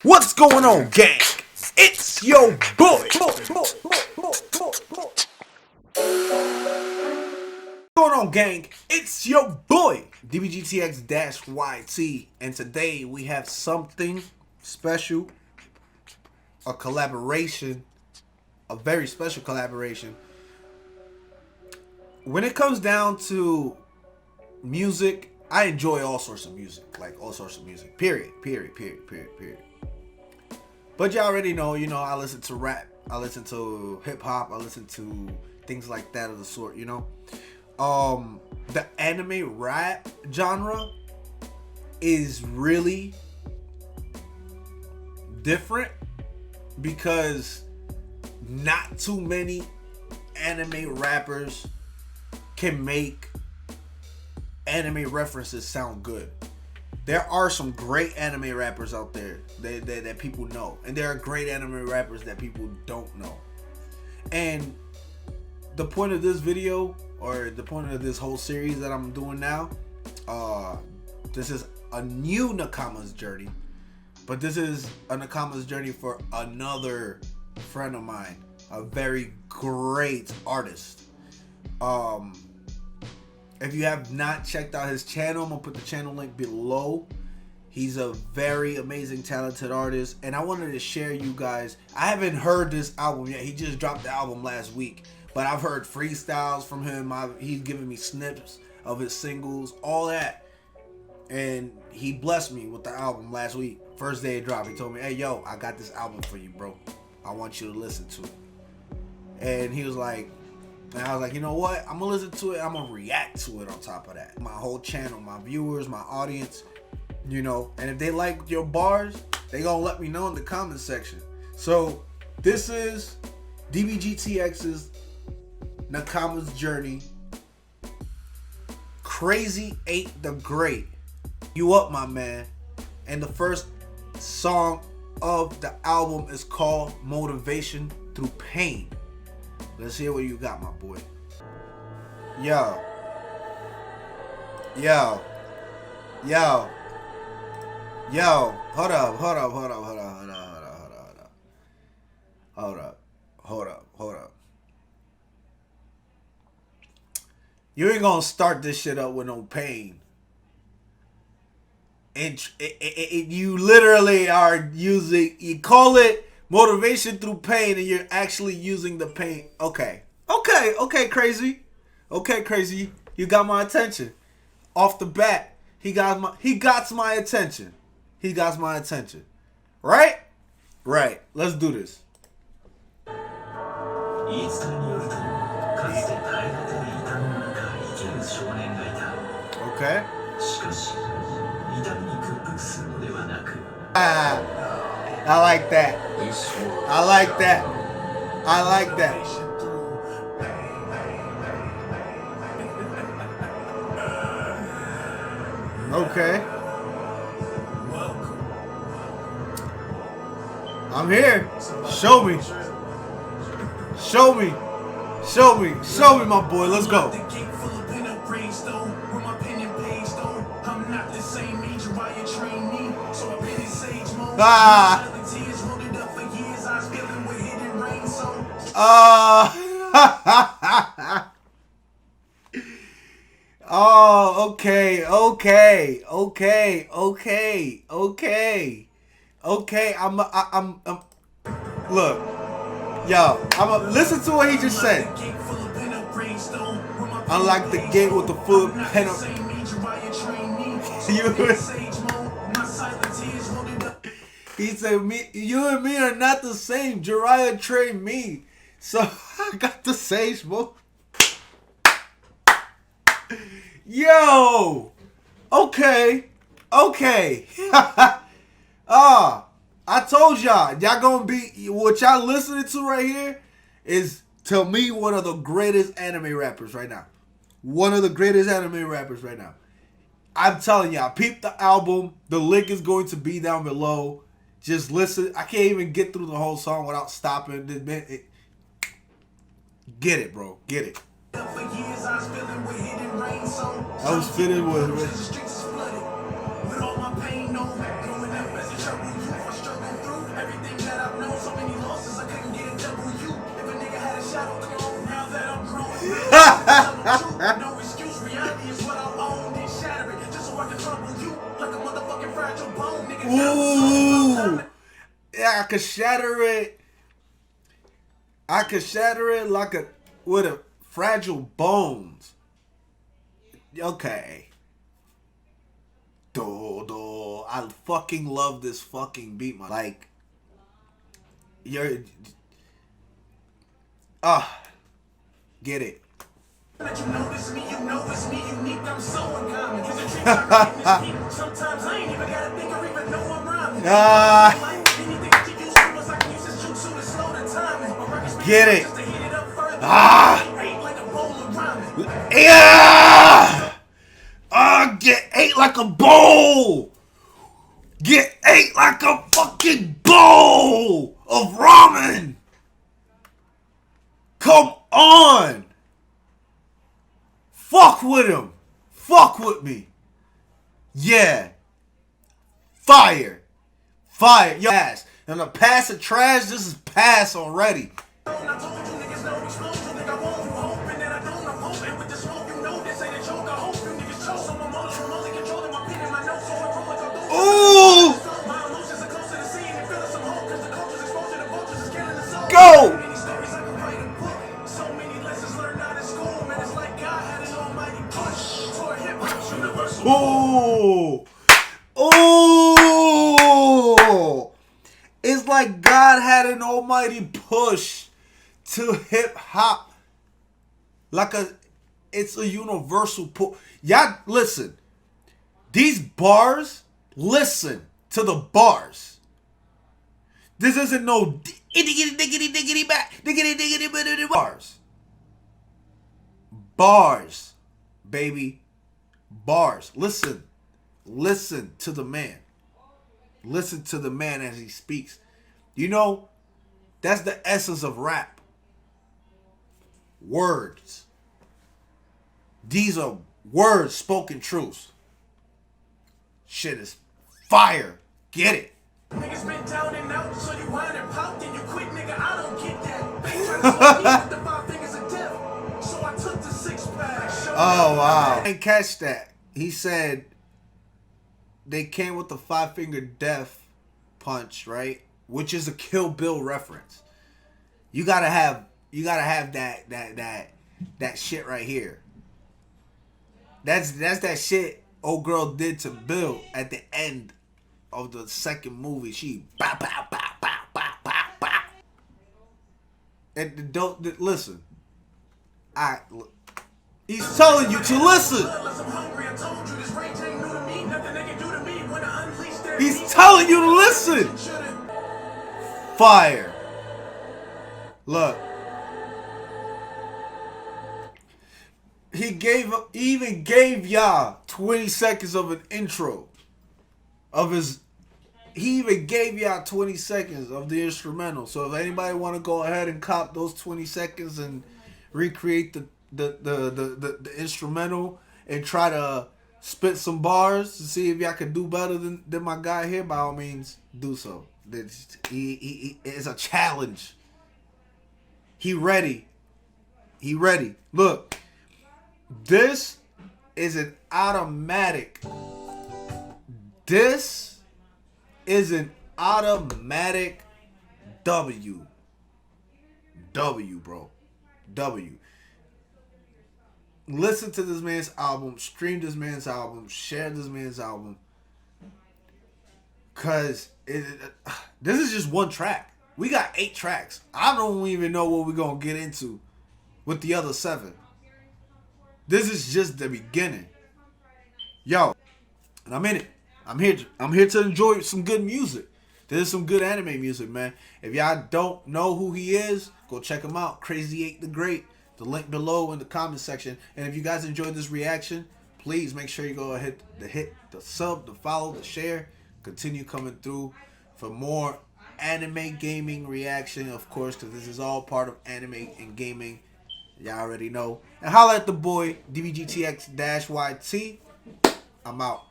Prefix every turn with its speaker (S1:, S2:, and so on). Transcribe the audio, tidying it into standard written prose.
S1: What's going on, gang? It's your boy. What's going on, gang? It's your boy, DBGTX-YT, and today we have something special, a collaboration, a very special collaboration. When it comes down to music, I enjoy all sorts of music, like all sorts of music, period. But you already know, I listen to rap, I listen to hip hop, I listen to things like that of the sort, The anime rap genre is really different because not too many anime rappers can make anime references sound good. There are some great anime rappers out there that people know. And there are great anime rappers that people don't know. And the point of this video, or the point of this whole series that I'm doing now, this is a new Nakama's journey. But this is a Nakama's journey for another friend of mine. A very great artist. If you have not checked out his channel, I'm going to put the channel link below. He's a very amazing, talented artist. And I wanted to share you guys. I haven't heard this album yet. He just dropped the album last week. But I've heard freestyles from him. He's given me snips of his singles, all that. And he blessed me with the album last week. First day it dropped. He told me, hey, yo, I got this album for you, bro. I want you to listen to it. And he was like, and I was like, you know what? I'm going to listen to it. I'm going to react to it on top of that. My whole channel, my viewers, my audience, And if they like your bars, they going to let me know in the comment section. So this is DBGTX's Nakama's Journey. CRAZY8THEGREAT. You up, my man. And the first song of the album is called Motivation Through Pain. Let's hear what you got, my boy. Yo. Hold up. You ain't gonna start this shit up with no pain. And you literally are you call it motivation through pain, and you're actually using the pain. Okay, crazy. Okay, crazy. You got my attention. Off the bat, he got my attention. He got my attention. Right? Right. Let's do this. Okay. I like that. I like that. I like that. Okay. I'm here. Show me. Show me. Show me. Show me, my boy. Let's go. Ah. Oh, okay. I'm look, yo. Listen to what he just said. Unlike the gate with the full pen of. He said, you and me are not the same. Jiraiya trained me, so I got the same smoke. Yo, okay. I told y'all gonna be what y'all listening to right here is, to me, one of the greatest anime rappers right now. One of the greatest anime rappers right now. I'm telling y'all, peep the album. The link is going to be down below. Just listen. I can't even get through the whole song without stopping. Get it, bro. Get it. I was feeling with I could shatter it. I could shatter it like with a fragile bones. Okay. Do. I fucking love this fucking beat, man. Like, you're... Get it.
S2: Let you know it's me, you know it's me, unique, I'm so uncommon. Here's a trick I can this beat. Sometimes I ain't even gotta think or even know I'm rhyming. Anything that you use to us, I can use this jutsu to slow the timing.
S1: Get it.
S2: Just to heat it up further. Like a bowl of ramen.
S1: Yeah! Get ate like a bowl! Get ate like a fucking bowl of ramen! Come on! Fuck with him. Fuck with me. Yeah. Fire. Fire. Yo, ass. And the pass of trash, this is pass already. Ooh! Go! Ooh! Ooh! It's like God had an almighty push to hip hop. It's a universal push. Y'all, listen. These bars, listen to the bars. This isn't no diggity back, diggity bars. Bars, baby. Bars. Listen to the man. Listen to the man as he speaks. You know, that's the essence of rap. Words. These are words, spoken truths. Shit is fire. Get it.
S2: Niggas been down and out, so you whine and pout, then you quit, nigga. I don't get that. They try to fuck me with the 5 fingers of death, so I took the 6-pack.
S1: Oh wow! I didn't catch that. He said they came with the 5-finger death punch, right? Which is a Kill Bill reference. You gotta have that shit right here. That's that shit old girl did to Bill at the end of the second movie. She bow bow bow bow bow bow bow. And don't listen. He's telling you to listen. He's telling you to listen. Fire. Look. He even gave y'all 20 seconds of an intro of his. He even gave y'all 20 seconds of the instrumental. So if anybody want to go ahead and cop those 20 seconds and recreate the instrumental and try to spit some bars to see if y'all can do better than my guy here, by all means, do so. He is a challenge. He ready. He ready. Look, this is an automatic. This is an automatic W. W, bro. W. Listen to this man's album. Stream this man's album. Share this man's album. Because this is just one track. We got 8 tracks. I don't even know what we're going to get into with the other 7. This is just the beginning. Yo. And I'm in it. I'm here to enjoy some good music. There's some good anime music, man. If y'all don't know who he is, go check him out. CRAZY8THEGREAT. The link below in the comment section. And if you guys enjoyed this reaction, please make sure you go ahead to hit the sub, the follow, the share. Continue coming through for more anime gaming reaction, of course, because this is all part of anime and gaming. Y'all already know. And holla at the boy, DBGTX-YT. I'm out.